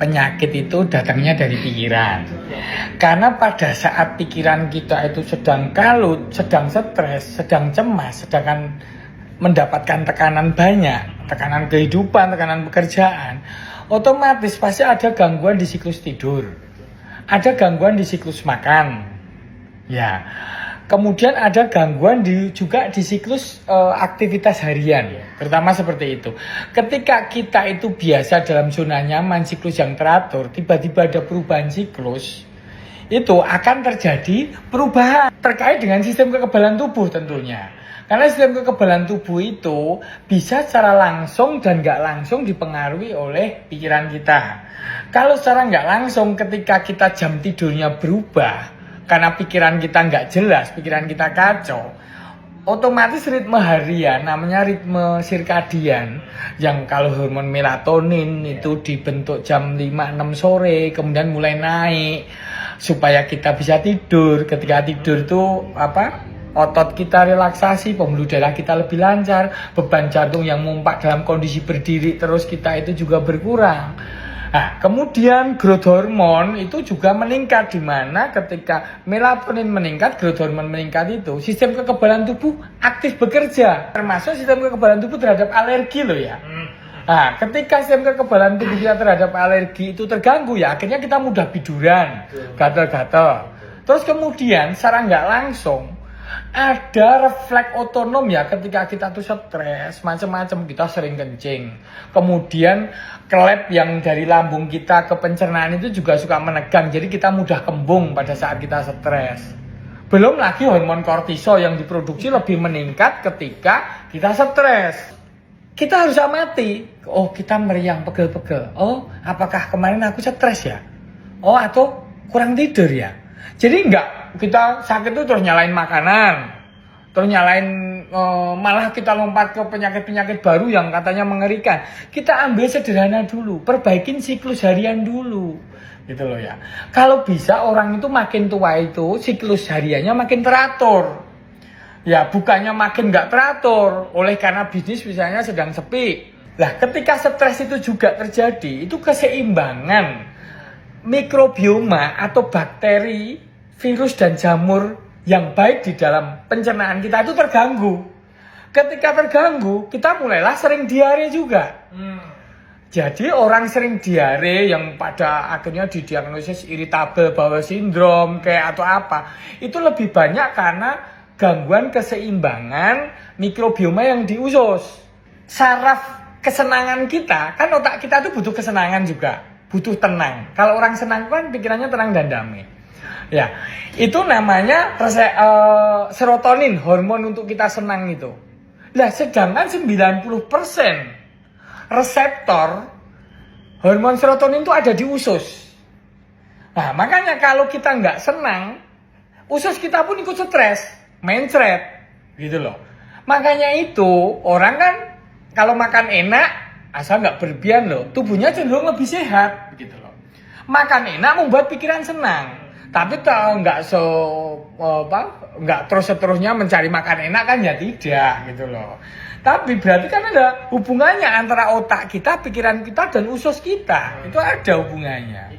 penyakit itu datangnya dari pikiran. Karena pada saat pikiran kita itu sedang kalut, sedang stres, sedang cemas, sedangkan mendapatkan tekanan banyak, tekanan kehidupan, tekanan pekerjaan, otomatis pasti ada gangguan di siklus tidur, ada gangguan di siklus makan, ya. Kemudian ada gangguan juga di siklus aktivitas harian, terutama seperti itu. Ketika kita itu biasa dalam zona nyaman, siklus yang teratur, tiba-tiba ada perubahan siklus, itu akan terjadi perubahan terkait dengan sistem kekebalan tubuh tentunya. Karena sistem kekebalan tubuh itu bisa secara langsung dan nggak langsung dipengaruhi oleh pikiran kita. Kalau secara nggak langsung ketika kita jam tidurnya berubah, karena pikiran kita nggak jelas, pikiran kita kacau, otomatis ritme harian, namanya ritme sirkadian, yang kalau hormon melatonin itu dibentuk jam 5-6 sore, kemudian mulai naik, supaya kita bisa tidur. Ketika tidur itu otot kita relaksasi, pembuluh darah kita lebih lancar, beban jantung yang mumpak dalam kondisi berdiri terus kita itu juga berkurang. Nah, kemudian growth hormone itu juga meningkat, di mana ketika melatonin meningkat, growth hormone meningkat itu sistem kekebalan tubuh aktif bekerja, termasuk sistem kekebalan tubuh terhadap alergi loh ya. Nah, ketika sistem kekebalan tubuh kita terhadap alergi itu terganggu ya, akhirnya kita mudah biduran, gatal-gatal. Terus kemudian secara nggak langsung ada refleks otonom ya, ketika kita tuh stres macam-macam, kita sering kencing, kemudian klep yang dari lambung kita ke pencernaan itu juga suka menegang, jadi kita mudah kembung pada saat kita stres. Belum lagi hormon kortisol yang diproduksi lebih meningkat ketika kita stres. Kita harus amati, oh kita meriang, pegel-pegel, oh apakah kemarin aku stres ya, oh atau kurang tidur ya. Jadi enggak kita sakit itu terus nyalain makanan, terus nyalain malah kita lompat ke penyakit-penyakit baru yang katanya mengerikan. Kita ambil sederhana dulu, perbaikin siklus harian dulu, gitu loh ya. Kalau bisa orang itu makin tua itu siklus hariannya makin teratur, ya bukannya makin nggak teratur oleh karena bisnis misalnya sedang sepi. Nah ketika stres itu juga terjadi, itu keseimbangan mikrobioma atau bakteri, virus dan jamur yang baik di dalam pencernaan kita itu terganggu. Ketika terganggu, kita mulailah sering diare juga. Jadi orang sering diare yang pada akhirnya didiagnosis irritable bowel syndrome kayak atau apa, itu lebih banyak karena gangguan keseimbangan mikrobioma yang di usus. Saraf kesenangan kita, kan otak kita tuh butuh kesenangan juga, butuh tenang. Kalau orang senang kan pikirannya tenang dan damai. Ya, itu namanya serotonin, hormon untuk kita senang itu. Nah, sedangkan 90% reseptor hormon serotonin itu ada di usus. Nah, makanya kalau kita nggak senang, usus kita pun ikut stres, mencret, gitu loh. Makanya itu, orang kan kalau makan enak, asal nggak berlebihan loh, tubuhnya cenderung lebih sehat, gitu loh. Makan enak membuat pikiran senang. Tapi kalau nggak terus-terusnya mencari makan enak kan ya tidak, gitu loh. Tapi berarti kan ada hubungannya antara otak kita, pikiran kita dan usus kita. Itu ada hubungannya.